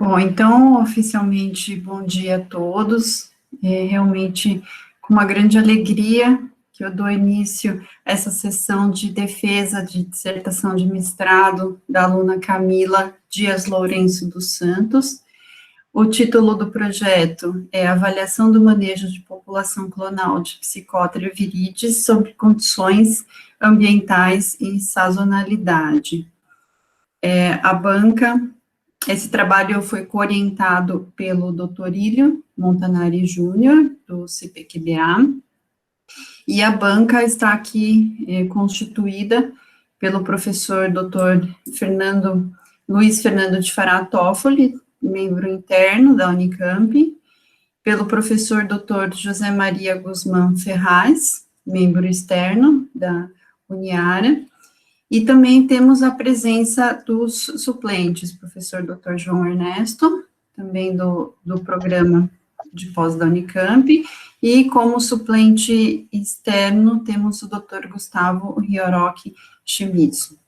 Bom, então, oficialmente, bom dia a todos. É realmente com uma grande alegria que eu dou início a essa sessão de defesa de dissertação de mestrado da aluna Camila Dias Lourenço dos Santos. O título do projeto é Avaliação do Manejo de População Clonal de Psicótera viridis sob condições ambientais e sazonalidade. A banca. Esse trabalho foi coorientado pelo Dr. Ilio Montanari Júnior, do CPQDA, e a banca está aqui constituída pelo professor Dr. Luiz Fernando de Fará Toffoli, membro interno da Unicamp, pelo professor Dr. José Maria Guzmán Ferraz, membro externo da Uniara, e também temos a presença dos suplentes, professor Dr. João Ernesto, também do programa de pós da Unicamp, e como suplente externo temos o Dr. Gustavo Ryoroki Shimizu.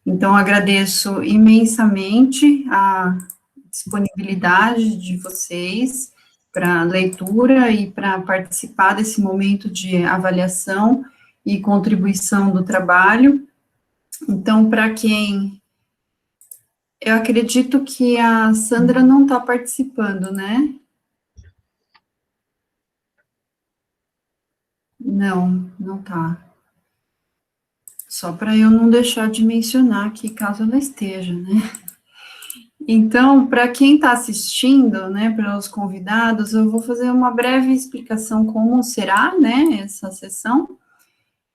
Então, agradeço imensamente a disponibilidade de vocês para leitura e para participar desse momento de avaliação e contribuição do trabalho. Então, para quem... Eu acredito que a Sandra não está participando, né? Não está. Só para eu não deixar de mencionar aqui, caso ela esteja, né? Então, para quem está assistindo, né, para os convidados, eu vou fazer uma breve explicação como será, né, essa sessão.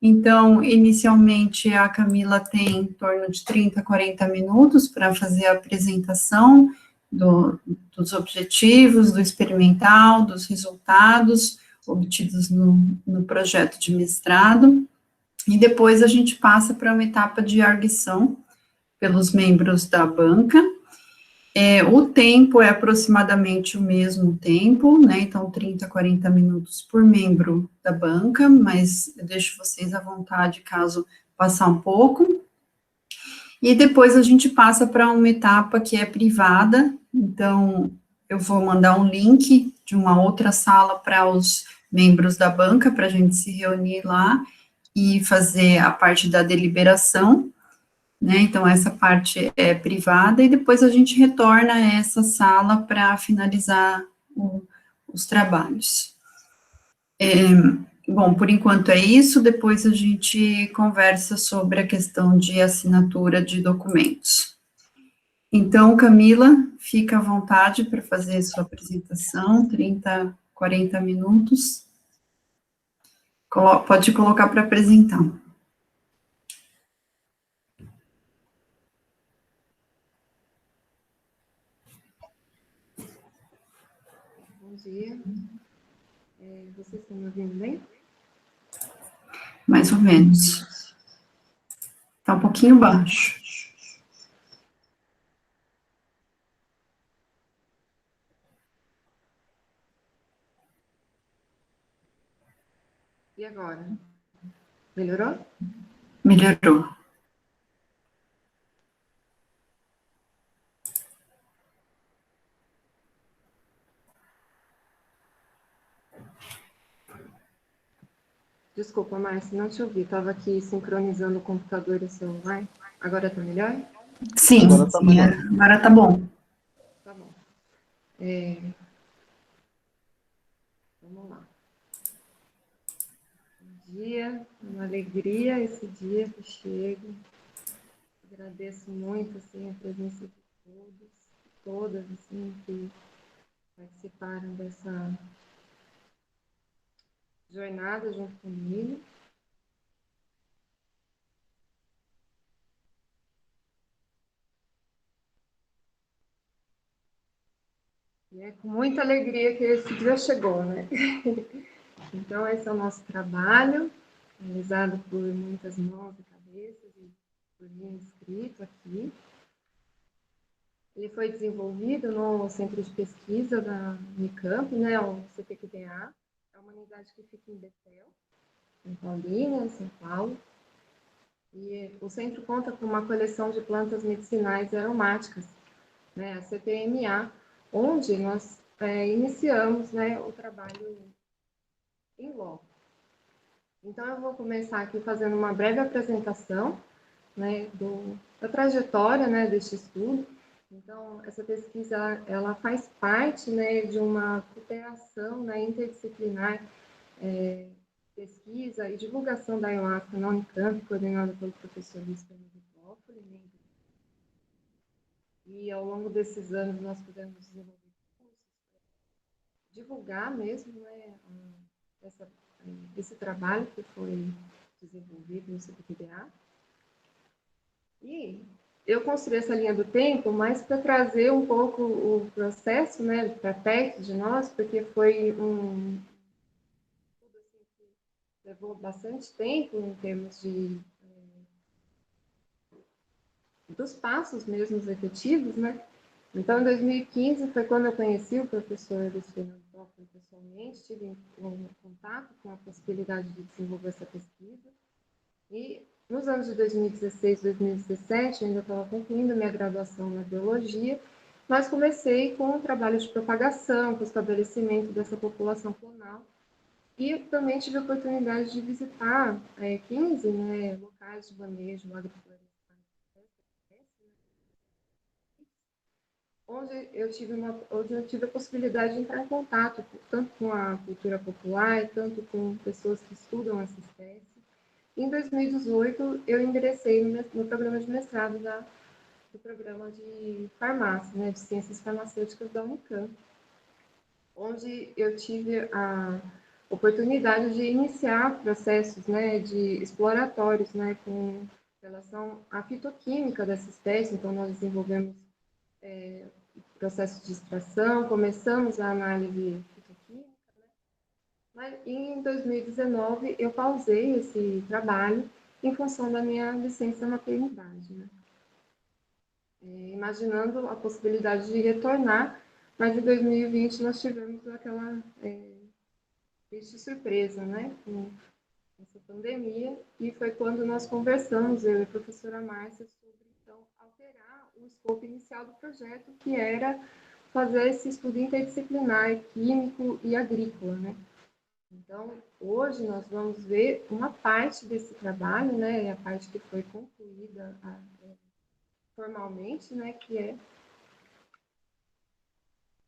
Então, inicialmente, a Camila tem em torno de 30, 40 minutos para fazer a apresentação dos objetivos, do experimental, dos resultados obtidos no projeto de mestrado, e depois a gente passa para uma etapa de arguição pelos membros da banca. O tempo é aproximadamente o mesmo tempo, né, então 30, 40 minutos por membro da banca, mas eu deixo vocês à vontade caso passar um pouco. E depois a gente passa para uma etapa que é privada, então eu vou mandar um link de uma outra sala para os membros da banca, para a gente se reunir lá e fazer a parte da deliberação, né, então essa parte é privada, e depois a gente retorna a essa sala para finalizar os trabalhos. Bom, por enquanto é isso, depois a gente conversa sobre a questão de assinatura de documentos. Então, Camila, fica à vontade para fazer sua apresentação, 30, 40 minutos. Pode colocar para apresentar. Bom dia. Vocês estão me ouvindo bem? Mais ou menos. Está um pouquinho baixo. E agora? Melhorou? Melhorou. Desculpa, Márcia, não te ouvi. Estava aqui sincronizando o computador e o celular. Agora está melhor? Sim, agora está bom. Tá bom. Vamos lá. Bom dia, uma alegria esse dia que chego. Agradeço muito, assim, a presença de todas, assim, que participaram dessa jornada junto comigo. E é com muita alegria que esse dia chegou, né? Então, esse é o nosso trabalho, realizado por muitas mãos e cabeças e por mim escrito aqui. Ele foi desenvolvido no Centro de Pesquisa da Unicamp, né, o CPQDA, é uma unidade que fica em Betel, em Paulínia, São Paulo. E o centro conta com uma coleção de plantas medicinais e aromáticas, né, a CPMA, onde nós iniciamos, né, o trabalho em loco. Então, eu vou começar aqui fazendo uma breve apresentação, né, da trajetória, né, deste estudo. Então, essa pesquisa, ela faz parte, né, de uma cooperação, né, interdisciplinar, pesquisa e divulgação da ayahuasca na Unicamp, coordenada pelo professor Luiz Fernando Toffoli, né. E ao longo desses anos nós pudemos desenvolver cursos, divulgar mesmo, né, esse trabalho que foi desenvolvido no CPTBA. E eu construí essa linha do tempo, mas para trazer um pouco o processo, né, para perto de nós, porque foi tudo assim, que levou bastante tempo em termos dos passos mesmo efetivos, né? Então, em 2015 foi quando eu conheci o professor Luiz Fernando Toffoli pessoalmente, tive um contato com a possibilidade de desenvolver essa pesquisa. E nos anos de 2016, 2017, eu ainda estava concluindo minha graduação na biologia, mas comecei com o trabalho de propagação, com o estabelecimento dessa população clonal. E também tive a oportunidade de visitar 15, né, locais de manejo agroflorestal, onde eu tive a possibilidade de entrar em contato tanto com a cultura popular, tanto com pessoas que estudam essa espécie. Em 2018, eu ingressei no programa de mestrado do programa de farmácia, né, de ciências farmacêuticas da Unicamp, onde eu tive a oportunidade de iniciar processos, né, de exploratórios, né, com relação à fitoquímica dessa espécie. Então, nós desenvolvemos processos de extração, começamos a análise fitoquímica, né? Mas em 2019 eu pausei esse trabalho em função da minha licença maternidade, né? Imaginando a possibilidade de retornar, mas em 2020 nós tivemos aquela triste surpresa, né, com essa pandemia, e foi quando nós conversamos, eu e a professora Márcia, sobre então alterar o escopo inicial do projeto, que era fazer esse estudo interdisciplinar, químico e agrícola, né? Então, hoje nós vamos ver uma parte desse trabalho, né, a parte que foi concluída formalmente, né, que é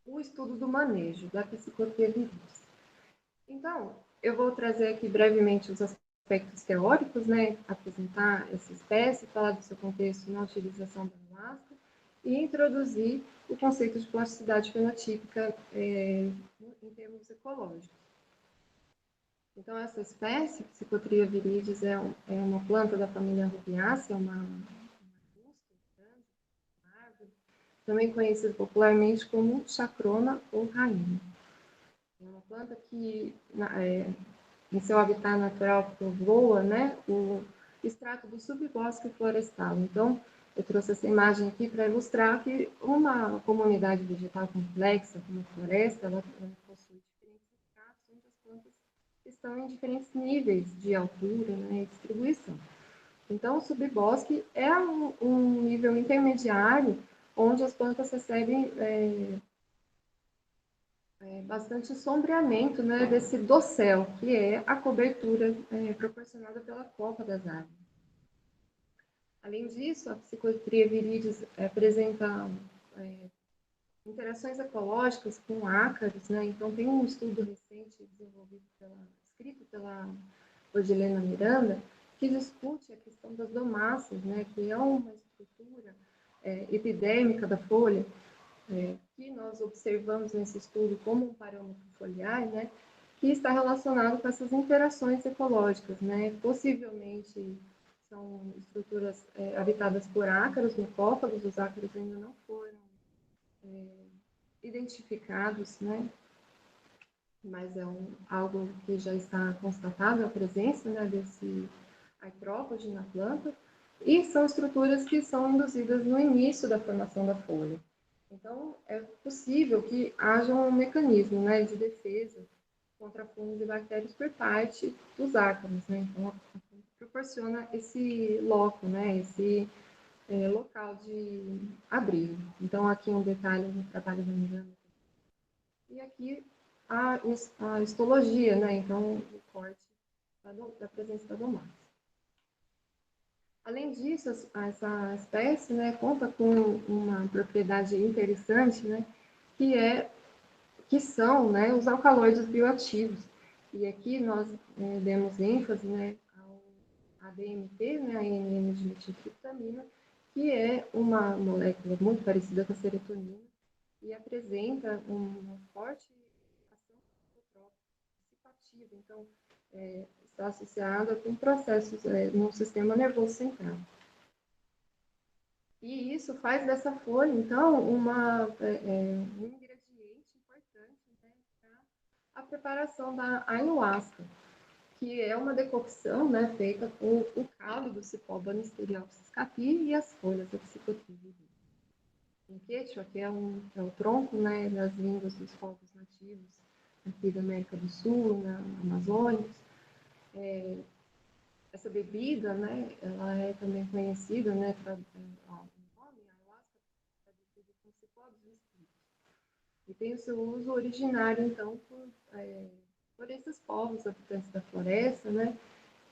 o estudo do manejo da psicotria viris. Então, eu vou trazer aqui brevemente os aspectos teóricos, né, apresentar essa espécie, falar do seu contexto na utilização da ayahuasca e introduzir o conceito de plasticidade fenotípica em termos ecológicos. Então, essa espécie, Psychotria viridis, é uma planta da família Rubiácea, uma árvore, também conhecida popularmente como chacrona ou rainha. É uma planta que, em seu habitat natural, povoa, né, o extrato do subbosque florestal. Então, eu trouxe essa imagem aqui para ilustrar que uma comunidade vegetal complexa, como a floresta, ela possui diferentes estratos onde as plantas estão em diferentes níveis de altura, né, e distribuição. Então, o subbosque é um nível intermediário onde as plantas recebem bastante sombreamento, né, desse dossel, que é a cobertura proporcionada pela copa das árvores. Além disso, a Psychotria viridis apresenta interações ecológicas com ácaros, né? Então, tem um estudo recente escrito pela Odilena Miranda, que discute a questão das domáceas, né? Que é uma estrutura epidêmica da folha, que nós observamos nesse estudo como um parâmetro foliar, né? Que está relacionado com essas interações ecológicas, né? Possivelmente são estruturas habitadas por ácaros, micófagos, os ácaros ainda não foram identificados, né? Mas é algo que já está constatado a presença, né, desse artrópode na planta, e são estruturas que são induzidas no início da formação da folha. Então, é possível que haja um mecanismo, né, de defesa contra fungos e bactérias por parte dos ácaros, né? Então, proporciona esse loco, né, esse local de abrigo. Então, aqui um detalhe do trabalho da Miranda. E aqui a histologia, né? Então, o corte da presença da domás. Além disso, essa espécie, né, conta com uma propriedade interessante, né, que são, né, os alcaloides bioativos. E aqui nós demos ênfase, né, ao ADMT, né, a N,N-dimetiltriptamina, que é uma molécula muito parecida com a serotonina e apresenta uma forte ação psicotrópica. Então, está associada com processos no sistema nervoso central. E isso faz dessa folha, então, um ingrediente importante, né, para a preparação da ayahuasca, que é uma decocção, né, feita com o caule do cipó Banisteriopsis capi e as folhas da psicotrívia. Em quechua, que é o tronco, né, das línguas dos povos nativos aqui da América do Sul, na Amazônia. Essa bebida, né, ela é também conhecida, né, e tem o seu uso originário, então, por esses povos habitantes da floresta, né,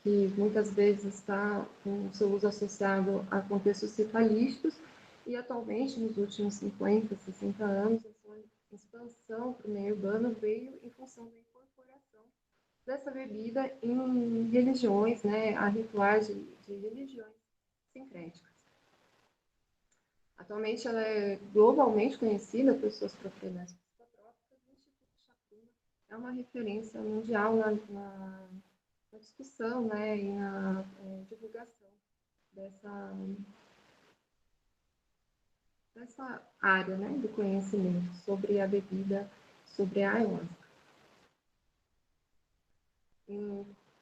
que muitas vezes está com o seu uso associado a contextos cefalísticos, e atualmente, nos últimos 50, 60 anos, a sua expansão para o meio urbano veio em função da incorporação dessa bebida em religiões, né, a rituais de religiões sincréticas. Atualmente, ela é globalmente conhecida por suas propriedades psicotrópicas e o Instituto Chacruna é uma referência mundial na discussão, né, e na divulgação dessa área, né, do conhecimento sobre a bebida, sobre a ayahuasca.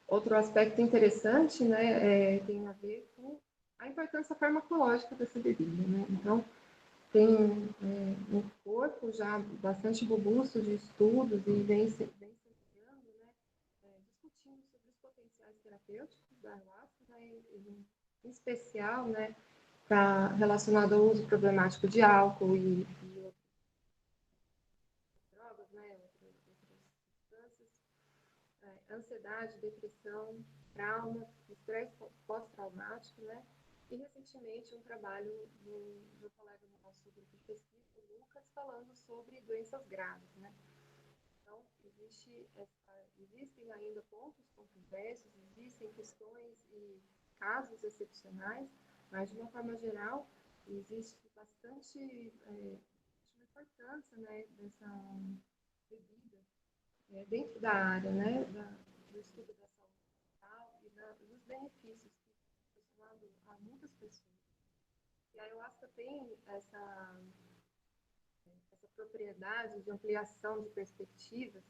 Outro aspecto interessante, né, tem a ver com a importância farmacológica dessa bebida, né? Então, tem um corpo já bastante robusto de estudos e vem se estudando, né, discutindo sobre os potenciais terapêuticos da ayahuasca, né, em especial, né, relacionado ao uso problemático de álcool e outras drogas, né, outras substâncias, ansiedade, depressão, trauma, estresse pós-traumático, né? E recentemente um trabalho do colega do nosso grupo de pesquisa, o Lucas, falando sobre doenças graves, né? Então, existem ainda pontos controversos, existem questões e casos excepcionais, mas de uma forma geral existe bastante importância, né, dessa bebida dentro da área, né, do estudo da saúde mental e dos benefícios que são proporcionados a muitas pessoas. E a ayahuasca tem essa propriedade de ampliação de perspectivas,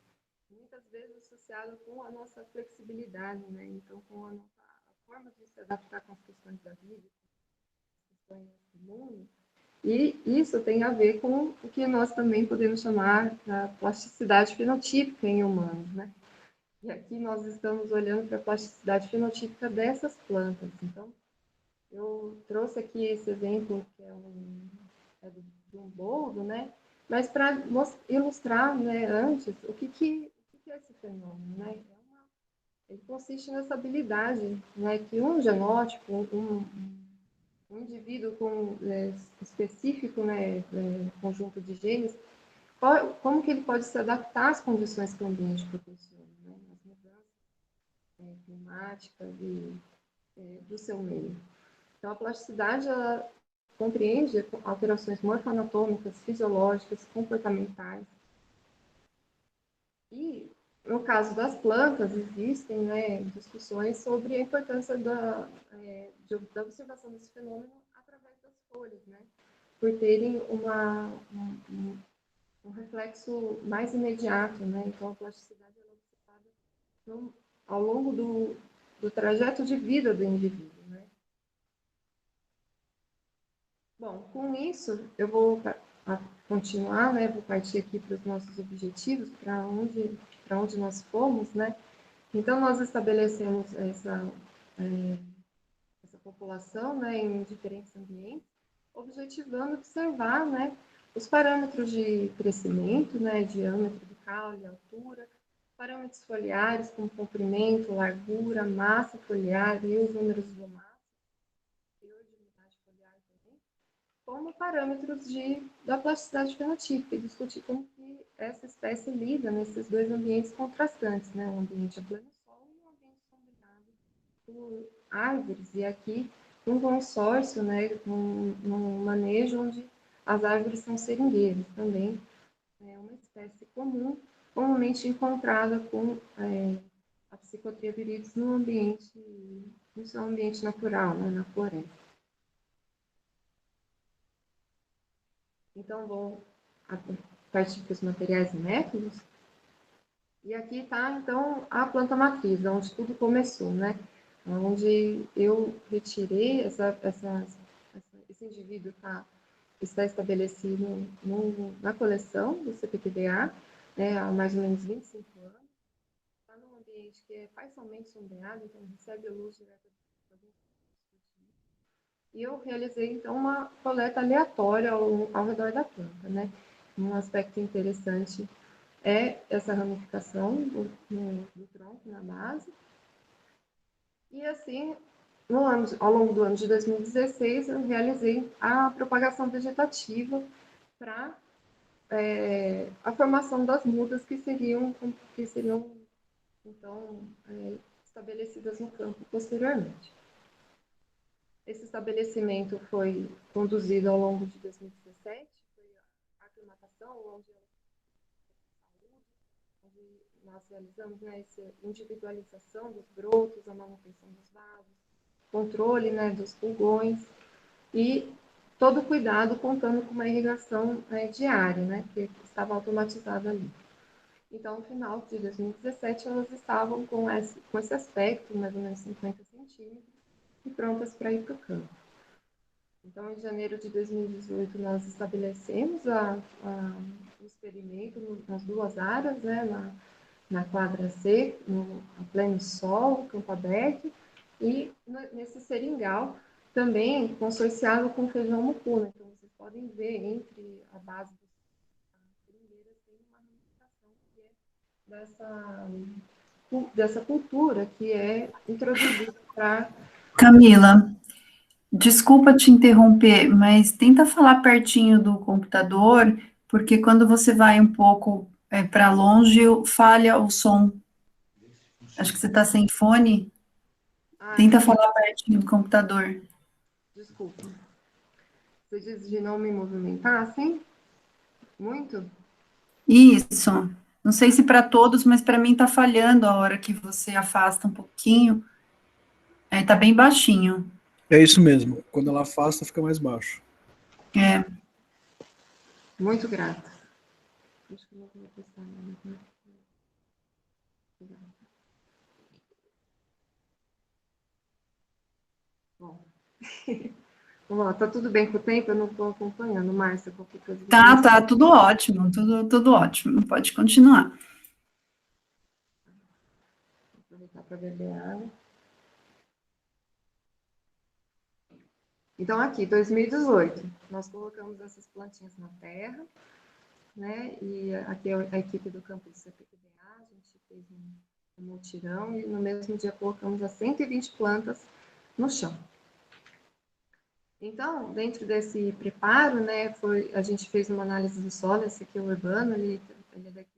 muitas vezes associada com a nossa flexibilidade, né? Então, com a forma de se adaptar com as questões da vida, com as questões do mundo. E isso tem a ver com o que nós também podemos chamar da plasticidade fenotípica em humanos, né? E aqui nós estamos olhando para a plasticidade fenotípica dessas plantas. Então, eu trouxe aqui esse exemplo, que é de um boldo, né? Mas para ilustrar, né, antes, o que é esse fenômeno, né? Ele consiste nessa habilidade, né, que um genótipo, um indivíduo específico, né, conjunto de genes, como que ele pode se adaptar às condições que o ambiente proporciona, né, as mudanças climáticas e do seu meio. Então, a plasticidade, ela compreende alterações morfoanatômicas, fisiológicas, comportamentais. E, no caso das plantas, existem, né, discussões sobre a importância da observação desse fenômeno através das folhas, né, por terem um reflexo mais imediato, né? Então, a plasticidade é observada ao longo do trajeto de vida do indivíduo, né? Bom, com isso, eu vou continuar, né? Vou partir aqui para os nossos objetivos, para onde nós fomos, né? Então, nós estabelecemos essa população, né, em diferentes ambientes, objetivando observar, né, os parâmetros de crescimento, né, diâmetro do caule, altura, parâmetros foliares como comprimento, largura, massa foliar e os números glomáticos, teor de umidade foliar também, como parâmetros da plasticidade fenotípica e discutir como que essa espécie lida nesses dois ambientes contrastantes, né, um ambiente a pleno sol e um ambiente sombreado por árvores, e aqui um consórcio, né, um manejo onde as árvores são seringueiras também, é uma espécie comum, comumente encontrada com a Psychotria viridis no seu ambiente natural, né, na floresta. Então, vou partir para os materiais e métodos. E aqui está, então, a planta matriz, onde tudo começou, né? Onde eu retirei esse indivíduo está estabelecido na coleção do CPQDA, né, há mais ou menos 25 anos. Está num ambiente que é parcialmente sombreado, então recebe luz direta do dia. E eu realizei, então, uma coleta aleatória ao redor da planta, né? Um aspecto interessante é essa ramificação do tronco na base. E assim, ao longo do ano de 2016, eu realizei a propagação vegetativa para a formação das mudas que seriam então, estabelecidas no campo posteriormente. Esse estabelecimento foi conduzido ao longo de 2017, foi a aclimatação, onde nós realizamos, né, essa individualização dos brotos, a manutenção dos vasos, controle, né, dos pulgões e todo o cuidado contando com uma irrigação diária, né, que estava automatizada ali. Então, no final de 2017, elas estavam com esse aspecto, mais ou menos 50 centímetros, e prontas para ir para o campo. Então, em janeiro de 2018, nós estabelecemos o experimento nas duas áreas, né, na quadra C, a pleno sol, campo aberto, e nesse seringal, também consorciado com feijão mucuna. Então, vocês podem ver entre a base das seringueiras tem uma ramificação que é dessa cultura que é introduzida para... Camila, desculpa te interromper, mas tenta falar pertinho do computador, porque quando você vai um pouco para longe, falha o som. Acho que você está sem fone. Tenta Sim, falar pertinho do computador. desculpa. Você diz de não me movimentar, assim? Muito? Isso. Não sei se para todos, mas para mim está falhando a hora que você afasta um pouquinho. Aí tá bem baixinho. É isso mesmo. Quando ela afasta, fica mais baixo. É. Muito grata. Acho que não vou testar nada. Bom. Vamos lá, tá tudo bem com o tempo? Eu não estou acompanhando. Márcia, qualquer coisa você me... Tá tudo ótimo, tudo ótimo. Pode continuar. Vou aproveitar para beber água. Então, aqui, 2018, nós colocamos essas plantinhas na terra, né? E aqui é a equipe do campo do CPQDA, a gente fez um mutirão e no mesmo dia colocamos as 120 plantas no chão. Então, dentro desse preparo, né, a gente fez uma análise do solo, esse aqui é o Urbano, ele é daqui,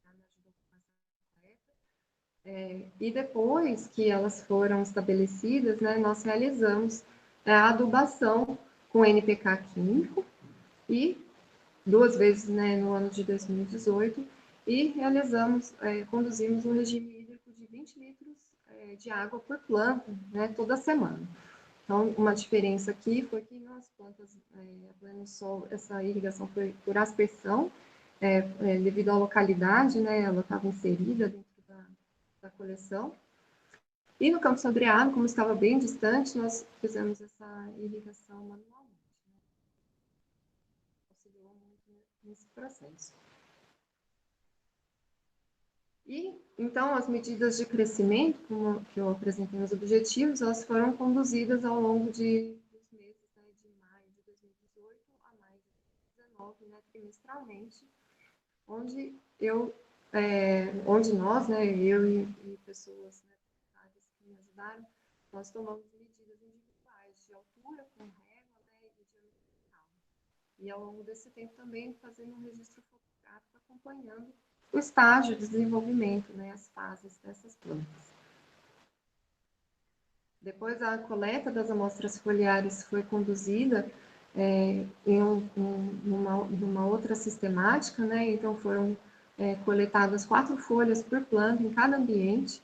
me ajudou com essa coleta. E depois que elas foram estabelecidas, né, nós realizamos a adubação com NPK químico e 2 vezes, né, no ano de 2018, e conduzimos um regime hídrico de 20 litros de água por planta, né, toda semana. Então, uma diferença aqui foi que nas plantas a pleno sol, essa irrigação foi por aspersão, devido à localidade, né, ela estava inserida dentro da coleção. E no campo sombreado, como estava bem distante, nós fizemos essa irrigação manualmente. Né? Auxiliou muito nesse processo. E, então, as medidas de crescimento, como que eu apresentei nos objetivos, elas foram conduzidas ao longo dos meses, né, de maio de 2018 a maio de 2019, né, trimestralmente, onde onde nós, né, eu e pessoas, né, que me ajudaram, nós tomamos medidas individuais de altura, com régua, né, e de diâmetro. E ao longo desse tempo também fazendo um registro fotográfico acompanhando o estágio de desenvolvimento, né, as fases dessas plantas. Depois, a coleta das amostras foliares foi conduzida numa outra sistemática, né? Então, foram coletadas 4 folhas por planta em cada ambiente,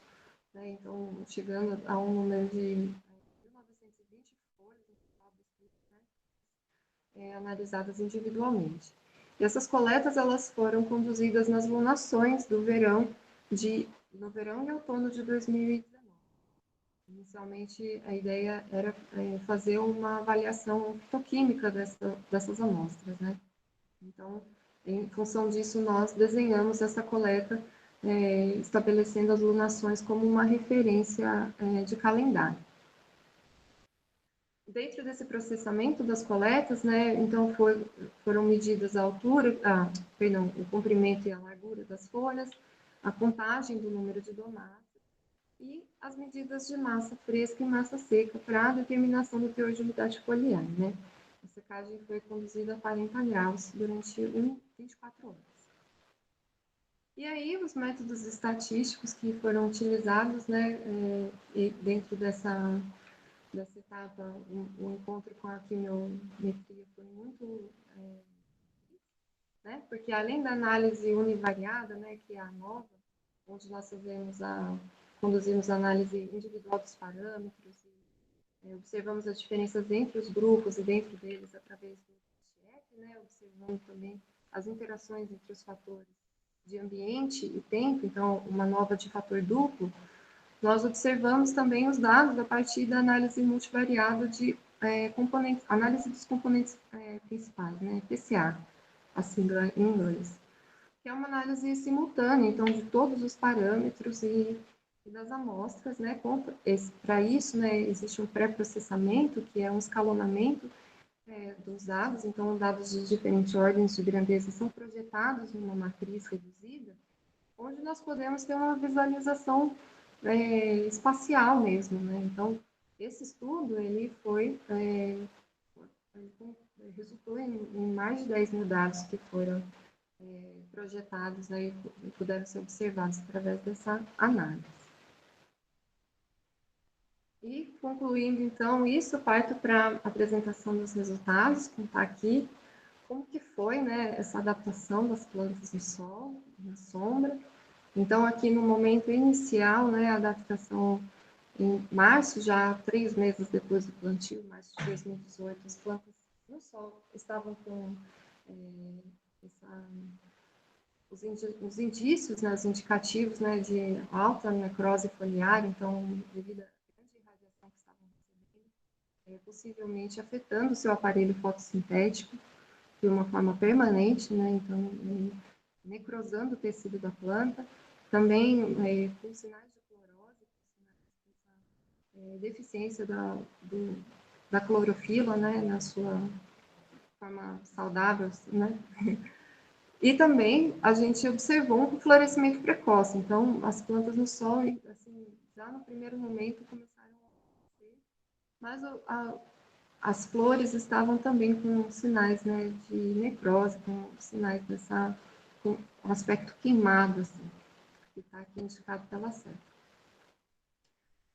né? Então, chegando a um número de 1920 folhas, né? Analisadas individualmente. E essas coletas elas foram conduzidas nas lunações do no verão e outono de 2019. Inicialmente, a ideia era fazer uma avaliação fitoquímica dessas amostras, né? Então, em função disso, nós desenhamos essa coleta, estabelecendo as lunações como uma referência de calendário. Dentro desse processamento das coletas, né, então foram medidas a altura, o comprimento e a largura das folhas, a contagem do número de domadas e as medidas de massa fresca e massa seca para a determinação do teor de umidade foliar, né? A secagem foi conduzida a 40 graus durante 24 horas. E aí, os métodos estatísticos que foram utilizados, né, dentro dessa etapa, o encontro com a quimiometria foi muito, né, porque além da análise univariada, né, que é a nova, onde nós conduzimos a análise individual dos parâmetros e observamos as diferenças entre os grupos e dentro deles através do CHEC, né, observando também as interações entre os fatores de ambiente e tempo, então uma nova de fator duplo. Nós observamos também os dados a partir da análise multivariada de componentes, análise dos componentes principais, né, PCA, a sigla em inglês, que é uma análise simultânea, então, de todos os parâmetros e das amostras, né? Para isso, né, existe um pré-processamento, que é um escalonamento dos dados, então, dados de diferentes ordens de grandeza são projetados numa matriz reduzida, onde nós podemos ter uma visualização espacial mesmo, né? Então, esse estudo, ele resultou em mais de 10 mil dados que foram projetados, né, e puderam ser observados através dessa análise. E, concluindo, então, isso, parto para a apresentação dos resultados, contar aqui como que foi, né, essa adaptação das plantas no sol, na sombra. Então, aqui no momento inicial, né, a adaptação em março, já 3 meses depois do plantio, março de 2018, as plantas no sol estavam com os indícios, né, os indicativos, né, de alta necrose foliar, então, devido à grande radiação que estavam recebendo, possivelmente afetando o seu aparelho fotossintético de uma forma permanente, né, então, necrosando o tecido da planta, também com sinais de clorose, deficiência da clorofila, né, na sua forma saudável, né. E também a gente observou um florescimento precoce, então as plantas no sol, assim, já no primeiro momento começaram a crescer, mas as flores estavam também com sinais, né, de necrose, com sinais com um aspecto queimado, assim, que está aqui indicado pela seta.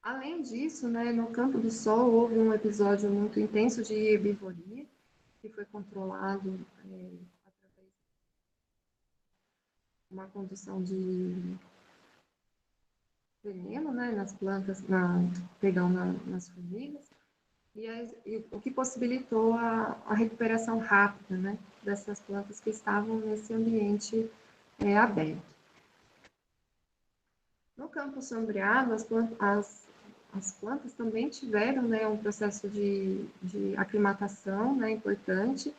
Além disso, né, no campo do sol houve um episódio muito intenso de herbivoria, que foi controlado através de uma condução de veneno, né, nas plantas, nas formigas, e o que possibilitou a recuperação rápida, né, dessas plantas que estavam nesse ambiente aberto. No campo sombreado, as plantas também tiveram, né, um processo de aclimatação, né, importante,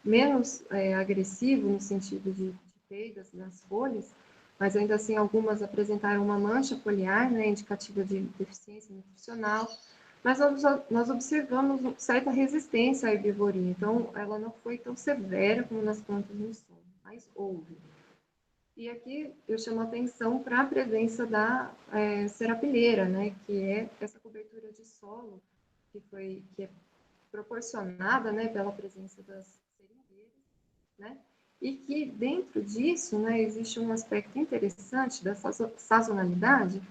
menos agressivo no sentido de perdas das folhas, mas ainda assim algumas apresentaram uma mancha foliar, né, indicativa de deficiência nutricional, mas nós observamos certa resistência à herbivoria, então ela não foi tão severa como nas plantas no solo, mas houve. E aqui eu chamo a atenção para a presença da serapilheira, né, que é essa cobertura de solo que é proporcionada, né, pela presença das seringueiras, né, e que dentro disso, né, existe um aspecto interessante da sazonalidade,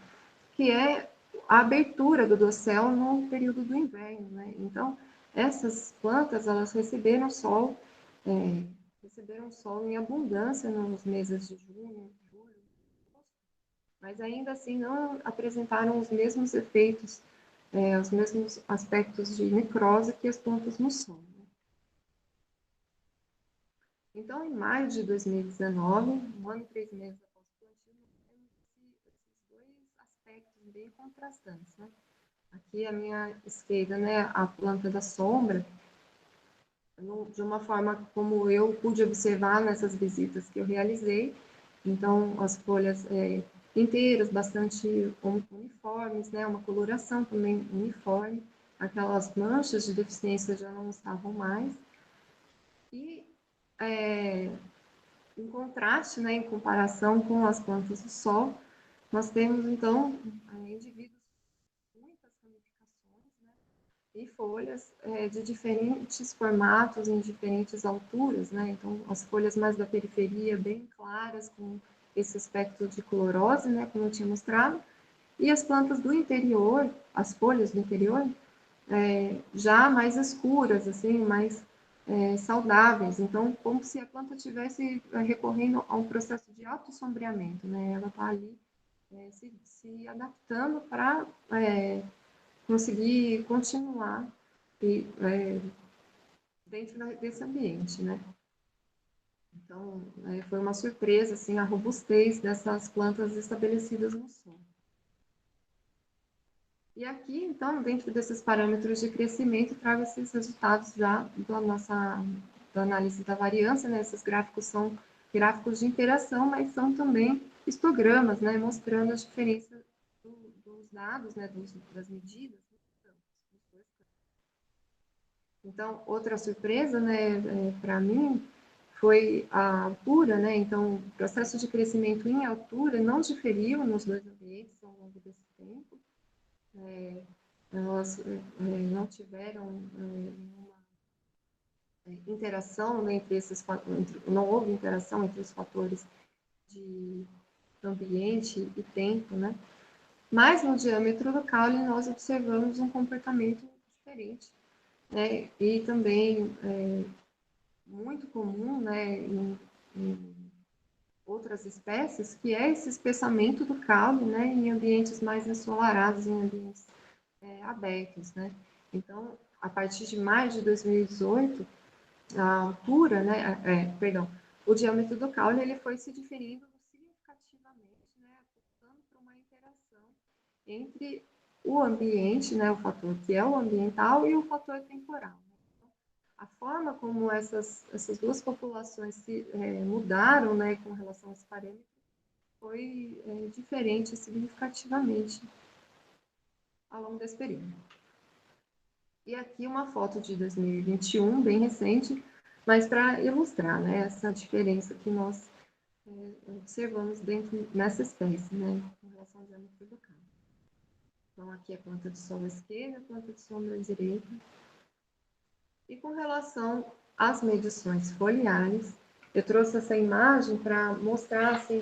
que é a abertura do dossel no período do inverno, né? Então, essas plantas, elas receberam sol em abundância nos meses de junho, julho, mas ainda assim não apresentaram os mesmos efeitos, os mesmos aspectos de necrose que as plantas no sol. Né? Então, em maio de 2019, um ano e 3 meses após o plantio, nós temos esses dois aspectos bem contrastantes, né? Aqui à minha esquerda, né, a planta da sombra, de uma forma como eu pude observar nessas visitas que eu realizei. Então, as folhas inteiras, bastante uniformes, né, uma coloração também uniforme, aquelas manchas de deficiência já não estavam mais. E, em contraste, né, em comparação com as plantas do sol, nós temos, então, indivíduos com muitas ramificações, né, e folhas de diferentes formatos, em diferentes alturas, né? Então, as folhas mais da periferia, bem claras, com esse aspecto de colorose, né? Como eu tinha mostrado, e as plantas do interior, as folhas do interior, já mais escuras, assim, mais saudáveis. Então, como se a planta estivesse recorrendo a um processo de autossombreamento, né? Ela está ali se adaptando para conseguir continuar dentro desse ambiente, né? Então, foi uma surpresa, assim, a robustez dessas plantas estabelecidas no solo. E aqui, então, dentro desses parâmetros de crescimento, trago esses resultados já da análise da variância, né? Esses gráficos são gráficos de interação, mas são também histogramas, né? Mostrando a diferença dos dados, né? Das medidas. Então, outra surpresa, né, para mim, foi a altura, né? Então, o processo de crescimento em altura não diferiu nos dois ambientes ao longo desse tempo. Elas não tiveram nenhuma interação, né, não houve interação entre os fatores de ambiente e tempo, né? Mas no diâmetro do caule nós observamos um comportamento diferente, né? E também muito comum, né, em outras espécies, que é esse espessamento do caule, né, em ambientes mais ensolarados, em ambientes abertos, né. Então, a partir de maio de 2018, a altura, né, o diâmetro do caule, ele foi se diferindo significativamente, né, apontando para uma interação entre o ambiente, né, o fator que é o ambiental e o fator temporal. A forma como essas duas populações se mudaram, né, com relação a esse parâmetro foi diferente significativamente ao longo desse período. E aqui uma foto de 2021, bem recente, mas para ilustrar, né, essa diferença que nós observamos nessa espécie, né, com relação ao diâmetro do campo. Então, aqui é a planta de sol à esquerda, a planta de sombra à direita. E com relação às medições foliares, eu trouxe essa imagem para mostrar, assim,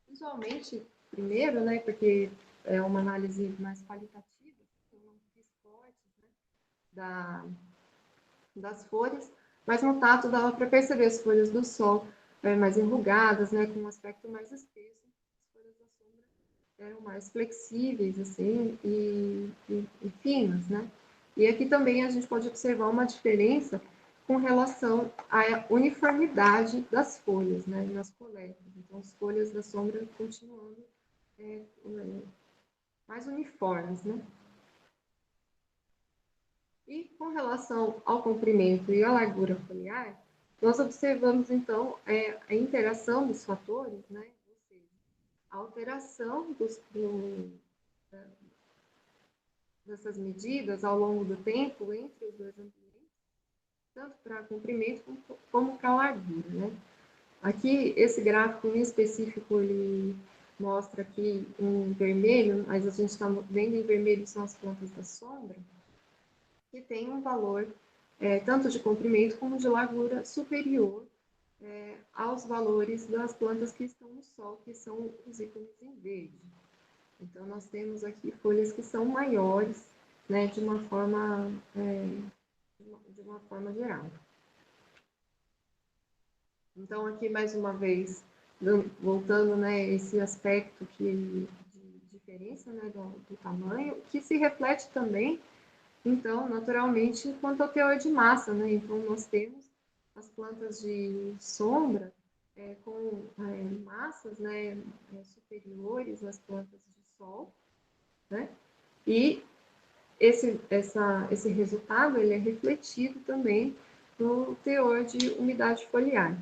visualmente, primeiro, né, porque é uma análise mais qualitativa, eu não fiz cortes, né, das folhas, mas no tato dava para perceber as folhas do sol mais enrugadas, né, com um aspecto mais espesso, as folhas da sombra eram mais flexíveis, assim, e finas, né. E aqui também a gente pode observar uma diferença com relação à uniformidade das folhas, né, nas coletas. Então, as folhas da sombra continuando mais uniformes, né. E com relação ao comprimento e à largura foliar, nós observamos, então, a interação dos fatores, né, a alteração dessas medidas ao longo do tempo entre os dois ambientes, tanto para comprimento como para largura, né? Aqui, esse gráfico em específico, ele mostra aqui em vermelho, mas a gente está vendo em vermelho são as plantas da sombra, que tem um valor tanto de comprimento como de largura superior aos valores das plantas que estão no sol, que são os ícones em verde. Então, nós temos aqui folhas que são maiores, né, de uma forma geral. Então, aqui, mais uma vez, voltando, né, esse aspecto de diferença, né, do tamanho, que se reflete também, então, naturalmente, quanto ao teor de massa, né? Então, nós temos as plantas de sombra com massas, né, superiores às plantas de sol, né? E esse resultado ele é refletido também no teor de umidade foliar.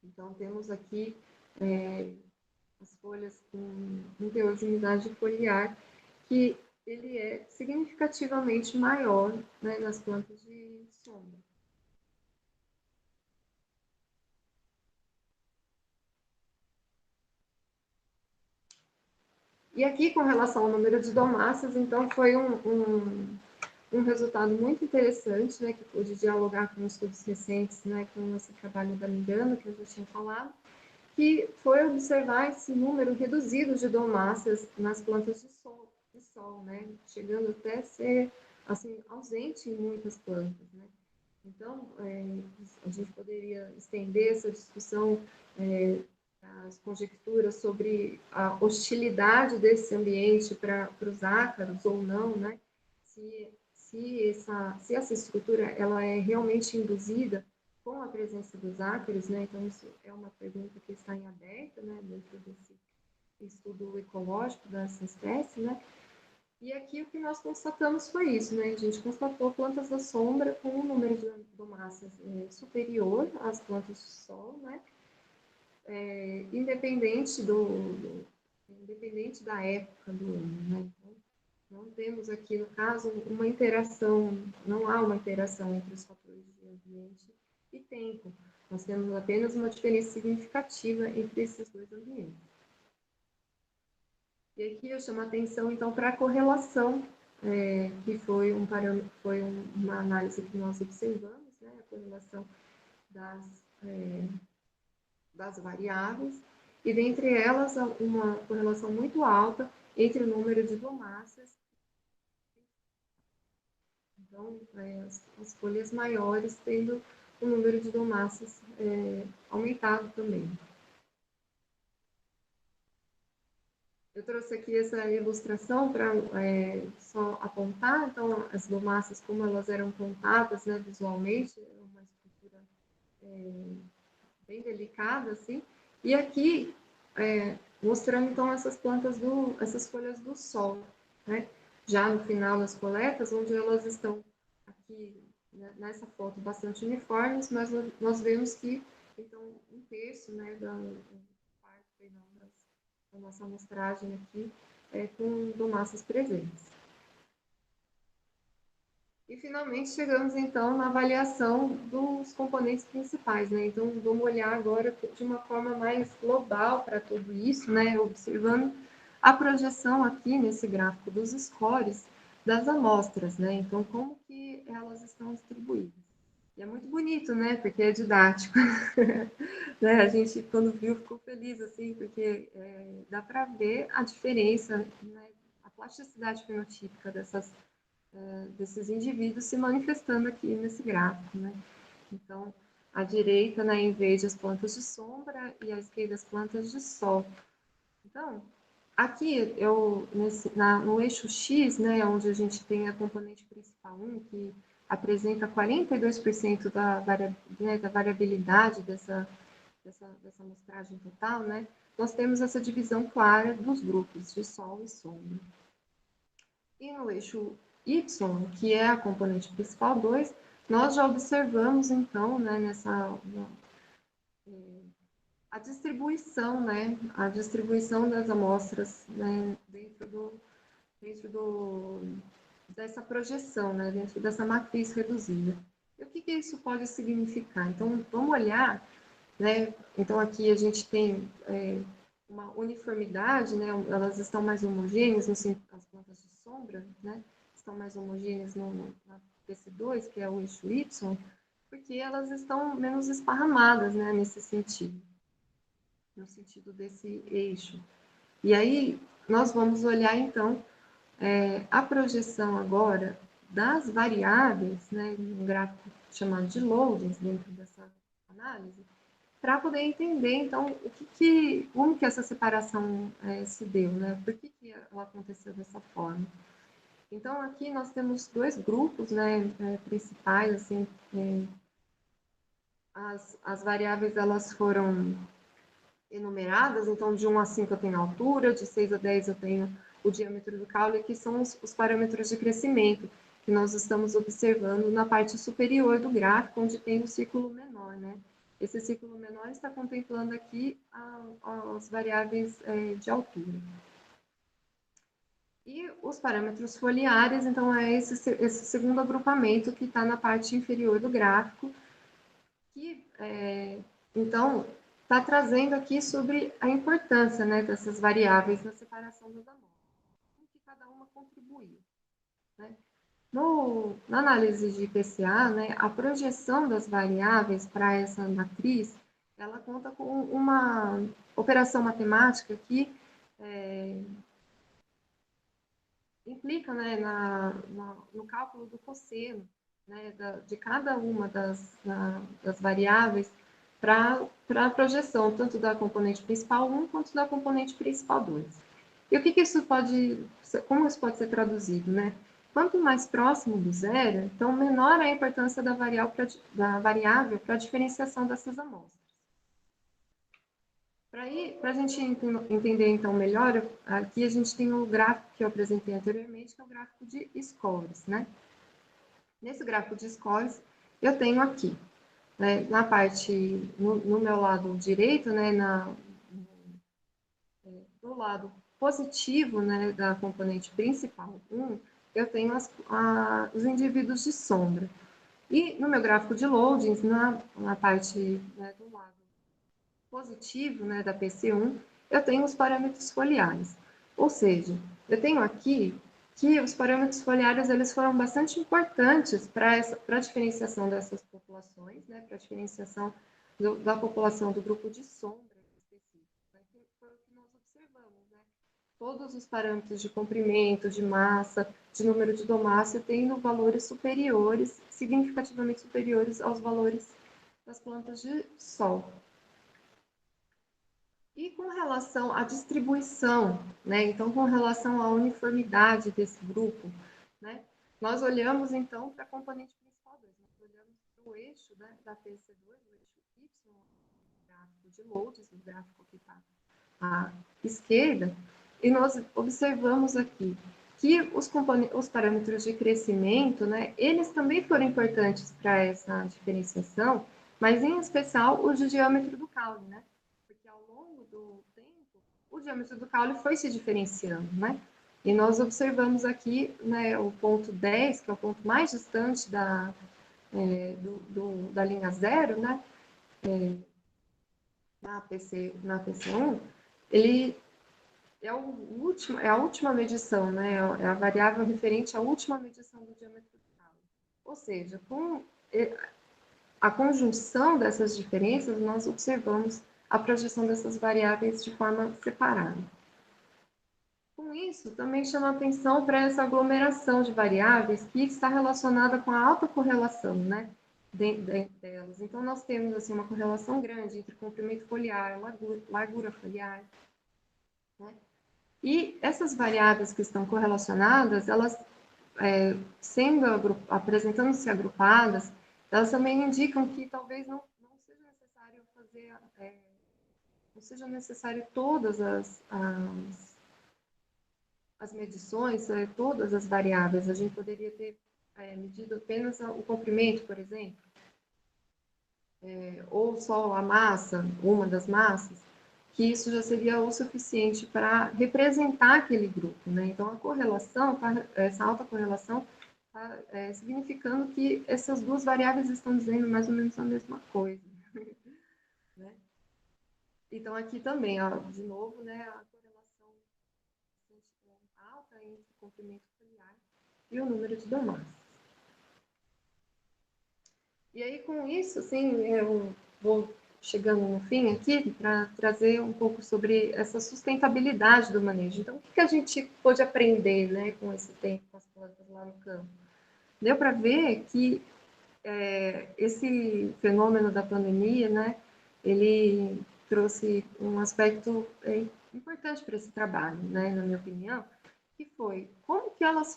Então, temos aqui as folhas com um teor de umidade foliar que ele é significativamente maior, né, nas plantas de sombra. E aqui, com relação ao número de domáceas, então, foi um resultado muito interessante, né, que pude dialogar com estudos recentes, né, com esse trabalho da Miranda, que eu já tinha falado, que foi observar esse número reduzido de domáceas nas plantas de sol, né, chegando até a ser assim, ausente em muitas plantas, né. Então, a gente poderia estender essa discussão as conjecturas sobre a hostilidade desse ambiente para os ácaros ou não, né? Se essa estrutura ela é realmente induzida com a presença dos ácaros, né? Então, isso é uma pergunta que está em aberto, né? Dentro desse estudo ecológico dessa espécie, né? E aqui o que nós constatamos foi isso, né? A gente constatou plantas da sombra com um número de domáceas superior às plantas de sol, né? Independente da época do ano, né? Então, não temos aqui, no caso, uma interação, não há uma interação entre os fatores de ambiente e tempo. Nós temos apenas uma diferença significativa entre esses dois ambientes. E aqui eu chamo a atenção, então, para a correlação, que foi uma análise que nós observamos, né? A correlação das variáveis, e dentre elas uma correlação muito alta entre o número de domáceas. Então, as folhas maiores tendo o número de domáceas aumentado também. Eu trouxe aqui essa ilustração para só apontar, então, as domáceas, como elas eram contadas, né, visualmente, é uma estrutura bem delicada, assim, e aqui mostrando, então, essas folhas do sol, né, já no final das coletas, onde elas estão aqui, né, nessa foto, bastante uniformes, mas nós vemos que, então, um terço, né, da nossa amostragem aqui com domáceas presentes. E, finalmente, chegamos, então, na avaliação dos componentes principais, né? Então, vamos olhar agora de uma forma mais global para tudo isso, né? Observando a projeção aqui nesse gráfico dos scores das amostras, né? Então, como que elas estão distribuídas. E é muito bonito, né? Porque é didático. Né? A gente, quando viu, ficou feliz, assim, porque dá para ver a diferença, né? A plasticidade fenotípica desses indivíduos se manifestando aqui nesse gráfico, né? Então, à direita, né, em verde, as plantas de sombra e à esquerda, as plantas de sol. Então, aqui, no eixo X, né, onde a gente tem a componente principal 1, que apresenta 42% da variabilidade dessa amostragem total, né, nós temos essa divisão clara dos grupos de sol e sombra. E no eixo Y, que é a componente principal 2, nós já observamos, então, né, a distribuição, né? A distribuição das amostras, né? Dessa projeção, né? Dentro dessa matriz reduzida. E o que isso pode significar? Então, vamos olhar, né? Então, aqui a gente tem uma uniformidade, né? Elas estão mais homogêneas, as plantas de sombra, né? Estão mais homogêneas na PC2, que é o eixo Y, porque elas estão menos esparramadas, né? Nesse sentido, no sentido desse eixo. E aí, nós vamos olhar, então, a projeção agora das variáveis, né? Um gráfico chamado de loadings dentro dessa análise, para poder entender, então, como que essa separação se deu, né? Por que ela aconteceu dessa forma? Então, aqui nós temos dois grupos, né, principais, assim, as variáveis, elas foram enumeradas, então, de 1 a 5 eu tenho a altura, de 6 a 10 eu tenho o diâmetro do caule, que são os parâmetros de crescimento, que nós estamos observando na parte superior do gráfico, onde tem o círculo menor, né? Esse círculo menor está contemplando aqui as variáveis de altura. E os parâmetros foliares, então, é esse segundo agrupamento que está na parte inferior do gráfico, que, então, está trazendo aqui sobre a importância, né, dessas variáveis na separação das amostras, como que cada uma contribuiu, né? Na análise de IPCA, né, a projeção das variáveis para essa matriz, ela conta com uma operação matemática que implica, né, no cálculo do cosseno, né, de cada uma das variáveis para a projeção, tanto da componente principal 1 quanto da componente principal 2. E como isso pode ser traduzido, né? Quanto mais próximo do zero, então menor a importância da variável para a diferenciação dessas amostras. Para a gente entender, então, melhor, aqui a gente tem o gráfico que eu apresentei anteriormente, que é o gráfico de scores, né? Nesse gráfico de scores, eu tenho aqui, né, na parte, no meu lado direito, né, do lado positivo, né, da componente principal 1, eu tenho os indivíduos de sombra. E no meu gráfico de loadings, na parte, né, do lado positivo, né, da PC1, eu tenho os parâmetros foliares. Ou seja, eu tenho aqui que os parâmetros foliares eles foram bastante importantes para a diferenciação dessas populações, né, para a diferenciação da população do grupo de sombra específico, né, que foi o que nós observamos, né? Todos os parâmetros de comprimento, de massa, de número de domácio tendo valores superiores, significativamente superiores aos valores das plantas de sol. E com relação à distribuição, né? Então, com relação à uniformidade desse grupo, né? Nós olhamos, então, para a componente principal 2. Nós olhamos para o eixo, né, da PC2, o eixo Y, o gráfico de loads, o gráfico que está à esquerda, e nós observamos aqui que os parâmetros de crescimento, né, eles também foram importantes para essa diferenciação, mas, em especial, o de diâmetro do caule, né? Do tempo, o diâmetro do caule foi se diferenciando, né? E nós observamos aqui, né, o ponto 10, que é o ponto mais distante da linha zero, né? Na PC1, ele é a última medição, né? É a variável referente à última medição do diâmetro do caule. Ou seja, com a conjunção dessas diferenças, nós observamos a projeção dessas variáveis de forma separada. Com isso, também chama atenção para essa aglomeração de variáveis que está relacionada com a alta correlação, né, delas. Então, nós temos assim, uma correlação grande entre comprimento foliar, largura foliar, né? E essas variáveis que estão correlacionadas, elas apresentando-se agrupadas, elas também indicam que talvez não seja necessário fazer, não seja necessário todas as medições, todas as variáveis. A gente poderia ter medido apenas o comprimento, por exemplo. ou só a massa, uma das massas, que isso já seria o suficiente para representar aquele grupo, né? Então, a correlação, essa alta correlação, está significando que essas duas variáveis estão dizendo mais ou menos a mesma coisa, né? Então, aqui também, ó, de novo, né, a correlação alta entre o comprimento foliar e o número de domadas. E aí, com isso, assim, eu vou chegando no fim aqui para trazer um pouco sobre essa sustentabilidade do manejo. Então, o que a gente pôde aprender, né, com esse tempo, com as plantas lá no campo? Deu para ver que esse fenômeno da pandemia, né, ele trouxe um aspecto importante para esse trabalho, né, na minha opinião, que foi como que elas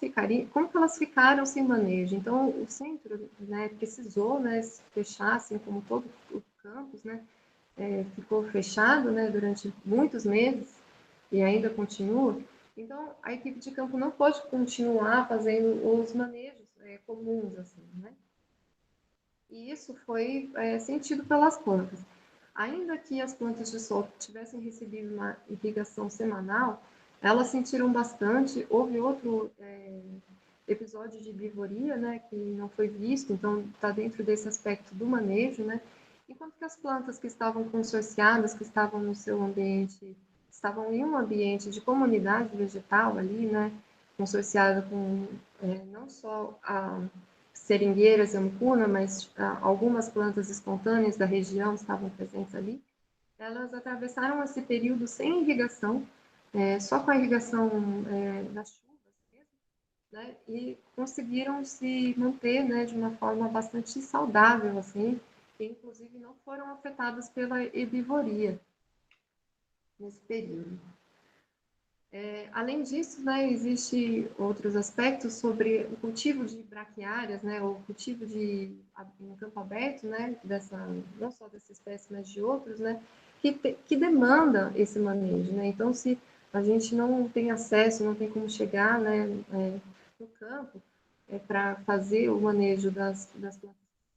ficaram sem manejo. Então, o centro, né, precisou, né, se fechar, assim como todo o campus, né, ficou fechado, né, durante muitos meses e ainda continua. Então, a equipe de campo não pode continuar fazendo os manejos comuns, assim, né? E isso foi sentido pelas plantas. Ainda que as plantas de sol tivessem recebido uma irrigação semanal, elas sentiram bastante. Houve outro episódio de bivoria, né, que não foi visto, então está dentro desse aspecto do manejo, né? Enquanto que as plantas que estavam consorciadas, que estavam no seu ambiente, estavam em um ambiente de comunidade vegetal ali, né, consorciada com não só a seringueiras e mucuna, mas algumas plantas espontâneas da região estavam presentes ali. Elas atravessaram esse período sem irrigação, só com a irrigação das chuvas mesmo, né, e conseguiram se manter, né, de uma forma bastante saudável, assim, e inclusive não foram afetadas pela hebivoria nesse período. Além disso, né, existem outros aspectos sobre o cultivo de braquiárias, né, o cultivo em campo aberto, né, não só dessa espécie, mas de outros, né, que demanda esse manejo, né. Então, se a gente não tem acesso, não tem como chegar, né, no campo para fazer o manejo das plantas que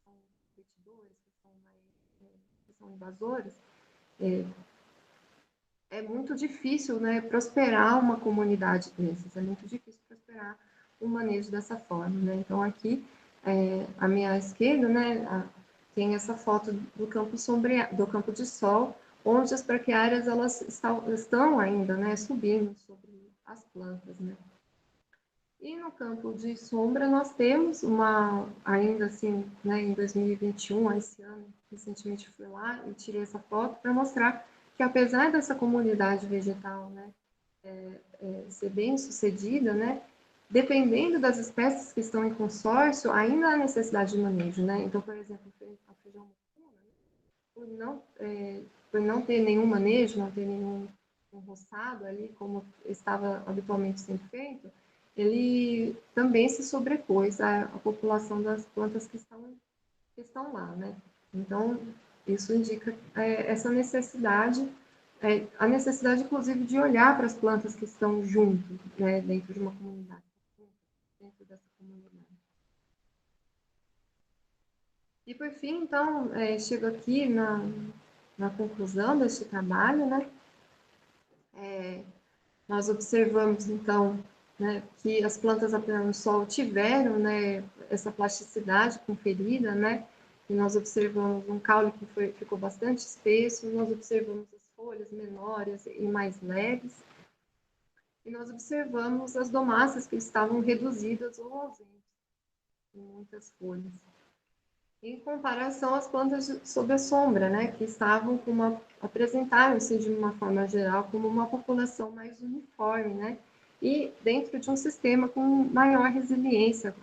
são competidoras, que são invasoras, é muito difícil, né, prosperar uma comunidade dessas, é muito difícil prosperar um manejo dessa forma, né? Então, aqui, à minha esquerda, né, tem essa foto do campo de sol, onde as braquiárias, elas estão ainda, né, subindo sobre as plantas, né? E no campo de sombra, nós temos ainda assim, né, em 2021, esse ano, recentemente fui lá e tirei essa foto para mostrar que, apesar dessa comunidade vegetal, né, ser bem sucedida, né, dependendo das espécies que estão em consórcio, ainda há necessidade de manejo, né? Então, por exemplo, a feijão mucuna, por não ter nenhum manejo, não ter nenhum roçado ali, como estava habitualmente sendo feito, ele também se sobrepôs à população das plantas que estão lá, né? Então, isso indica essa necessidade, a necessidade, inclusive, de olhar para as plantas que estão junto, né, dentro de uma comunidade, dentro dessa comunidade. E, por fim, então, chego aqui na conclusão deste trabalho, né? Nós observamos, então, né, que as plantas a pleno sol tiveram, né, essa plasticidade conferida, né, e nós observamos um caule que ficou bastante espesso, nós observamos as folhas menores e mais leves, e nós observamos as domáceas que estavam reduzidas ou ausentes em muitas folhas. Em comparação às plantas sob a sombra, né, que apresentaram-se de uma forma geral como uma população mais uniforme, né, e dentro de um sistema com maior resiliência.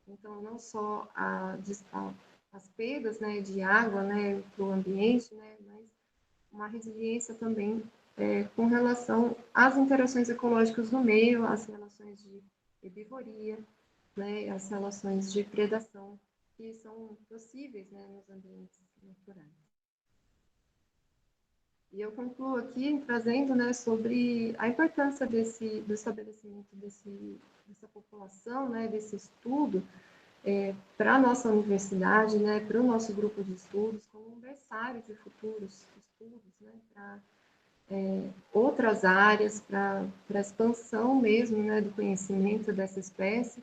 Então, não só as perdas, né, de água, né, para o ambiente, né, mas uma resiliência também com relação às interações ecológicas no meio, as relações de herbivoria, né, as relações de predação que são possíveis, né, nos ambientes naturais. E eu concluo aqui trazendo, né, sobre a importância do estabelecimento dessa população, né, desse estudo, para a nossa universidade, né, para o nosso grupo de estudos, como um berçário de futuros estudos, né, para outras áreas, para a expansão mesmo, né, do conhecimento dessa espécie,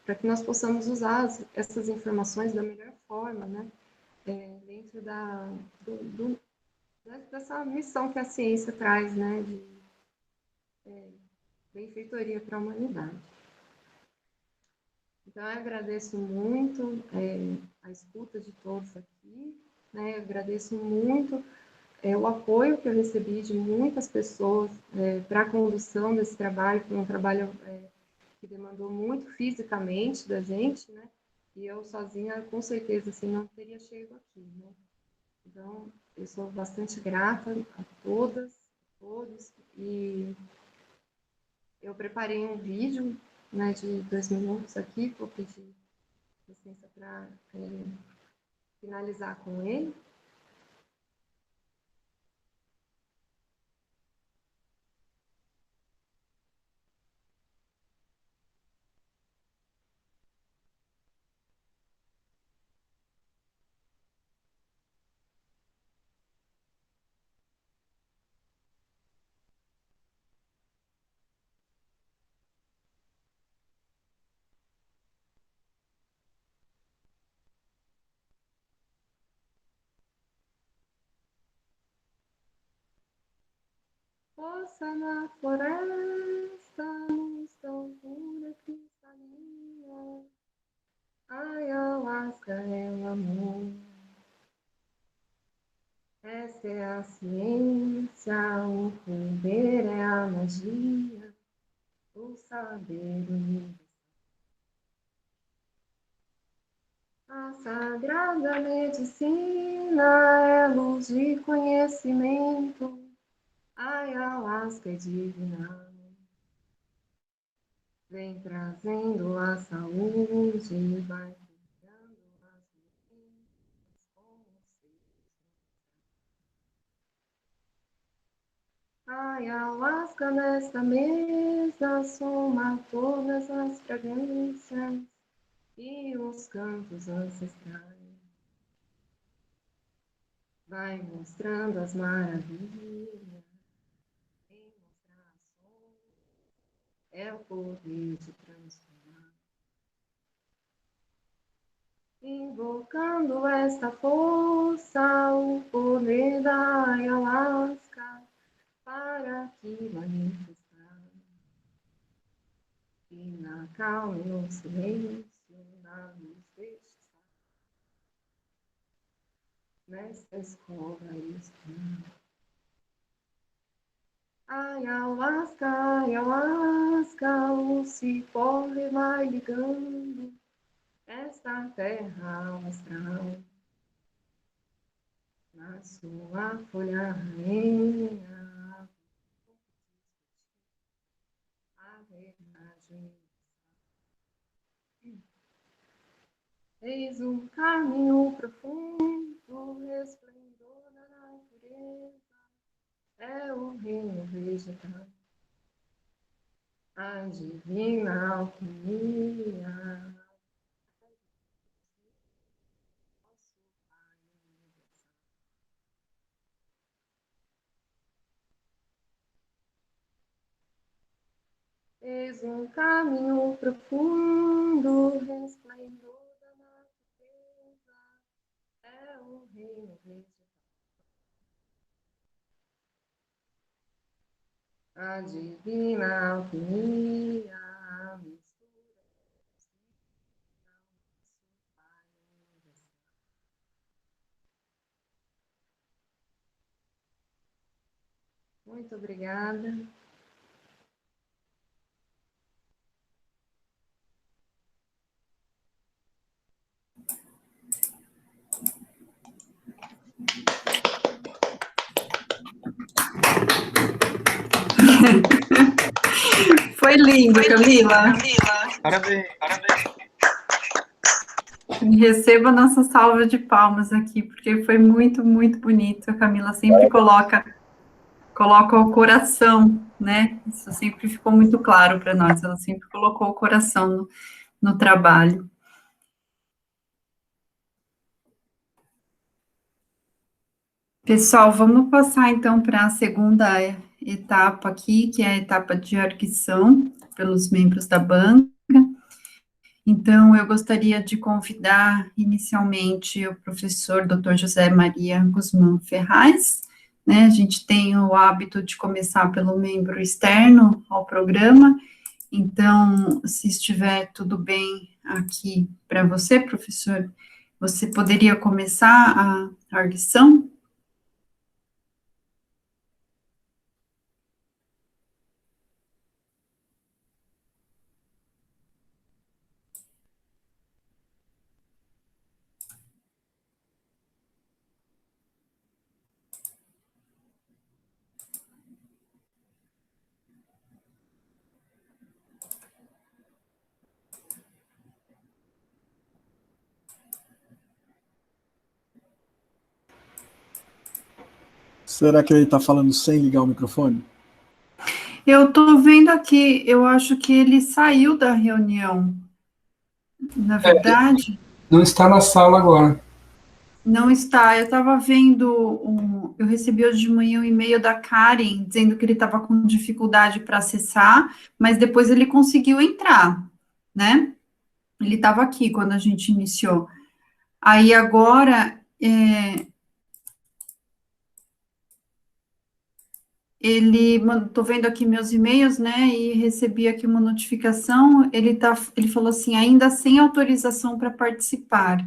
para que nós possamos usar essas informações da melhor forma, né, dentro dessa missão que a ciência traz, né, de benfeitoria para a humanidade. Então, eu agradeço muito a escuta de todos aqui, né, eu agradeço muito o apoio que eu recebi de muitas pessoas para a condução desse trabalho, foi um trabalho que demandou muito fisicamente da gente, né, e eu sozinha, com certeza, assim, não teria chegado aqui, né. Então, eu sou bastante grata a todas, todos, e eu preparei um vídeo, né, de 2 minutos aqui, vou pedir licença para finalizar com ele. Poça na floresta, luz tão pura cristalina, ayahuasca é o amor. Essa é a ciência, o poder é a magia, o saber universal. A sagrada medicina é luz de conhecimento, ayahuasca é divina. Vem trazendo a saúde, vai curando as doenças com você. Ayahuasca nesta mesa soma todas as fragrâncias e os cantos ancestrais. Vai mostrando as maravilhas, em mostrações, é o poder de transformar. Invocando esta força, o poder da ayahuasca, para aqui manifestar. E na calma e no silêncio, na luz deste nesta escola espiritual. Ayahuasca, ayahuasca, o cipó vai ligando esta terra astral. Na sua folha rainha, a verdade. Eis um caminho profundo, resplendor da natureza, é o reino vegetal, a divina alquimia. Eis um caminho profundo, resplendor da natureza, é o reino vegetal. A divina alquimia, a mistura muito obrigada. Foi lindo, Camila. Parabéns. Receba a nossa salva de palmas aqui, porque foi muito, muito bonito. A Camila sempre coloca o coração, né? Isso sempre ficou muito claro para nós. Ela sempre colocou o coração no trabalho. Pessoal, vamos passar então para a segunda etapa aqui, que é a etapa de arguição pelos membros da banca. Então, eu gostaria de convidar inicialmente o professor Dr. José Maria Guzmán Ferraz, né? A gente tem o hábito de começar pelo membro externo ao programa, então, se estiver tudo bem aqui para você, professor, você poderia começar a arguição? Será que ele está falando sem ligar o microfone? Eu estou vendo aqui, eu acho que ele saiu da reunião. Na verdade, Não está na sala agora. não está. Eu estava vendo, eu recebi hoje de manhã um e-mail da Karen dizendo que ele estava com dificuldade para acessar, mas depois ele conseguiu entrar, né? Ele estava aqui quando a gente iniciou. Aí agora, estou vendo aqui meus e-mails, né, e recebi aqui uma notificação, ele falou assim, ainda sem autorização para participar.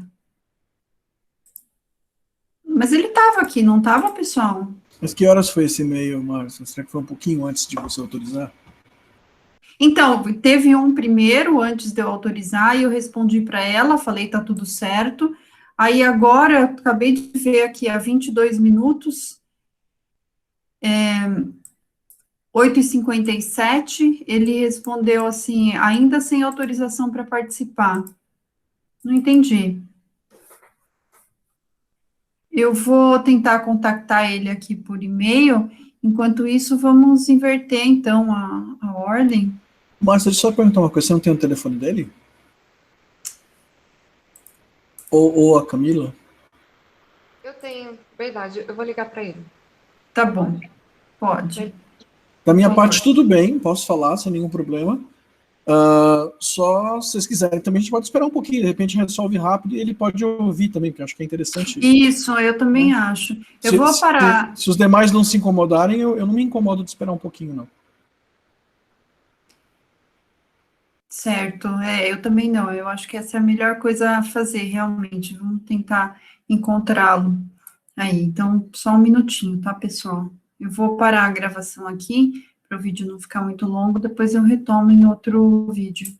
Mas ele estava aqui, não estava, pessoal? Mas que horas foi esse e-mail, Márcia? Será que foi um pouquinho antes de você autorizar? Então, teve um primeiro, antes de eu autorizar, e eu respondi para ela, falei, tá tudo certo. Aí agora, eu acabei de ver aqui, há 22 minutos, 8h57, ele respondeu assim, ainda sem autorização para participar. Não entendi. Eu vou tentar contactar ele aqui por e-mail, enquanto isso, vamos inverter, então, a ordem. Márcia, deixa eu só perguntar uma coisa, você não tem o telefone dele? Ou a Camila? Eu tenho, verdade, eu vou ligar para ele. Tá bom, pode. Da minha Por parte, favor. tudo bem, posso falar sem nenhum problema. Só se vocês quiserem também, a gente pode esperar um pouquinho, de repente resolve rápido e ele pode ouvir também, porque eu acho que é interessante. Isso, eu também acho. Eu vou parar. Se os demais não se incomodarem, eu não me incomodo de esperar um pouquinho, não. Certo, eu também não. Eu acho que essa é a melhor coisa a fazer, realmente. Vamos tentar encontrá-lo aí. Então, só um minutinho, tá, pessoal? Eu vou parar a gravação aqui, para o vídeo não ficar muito longo, depois eu retomo em outro vídeo.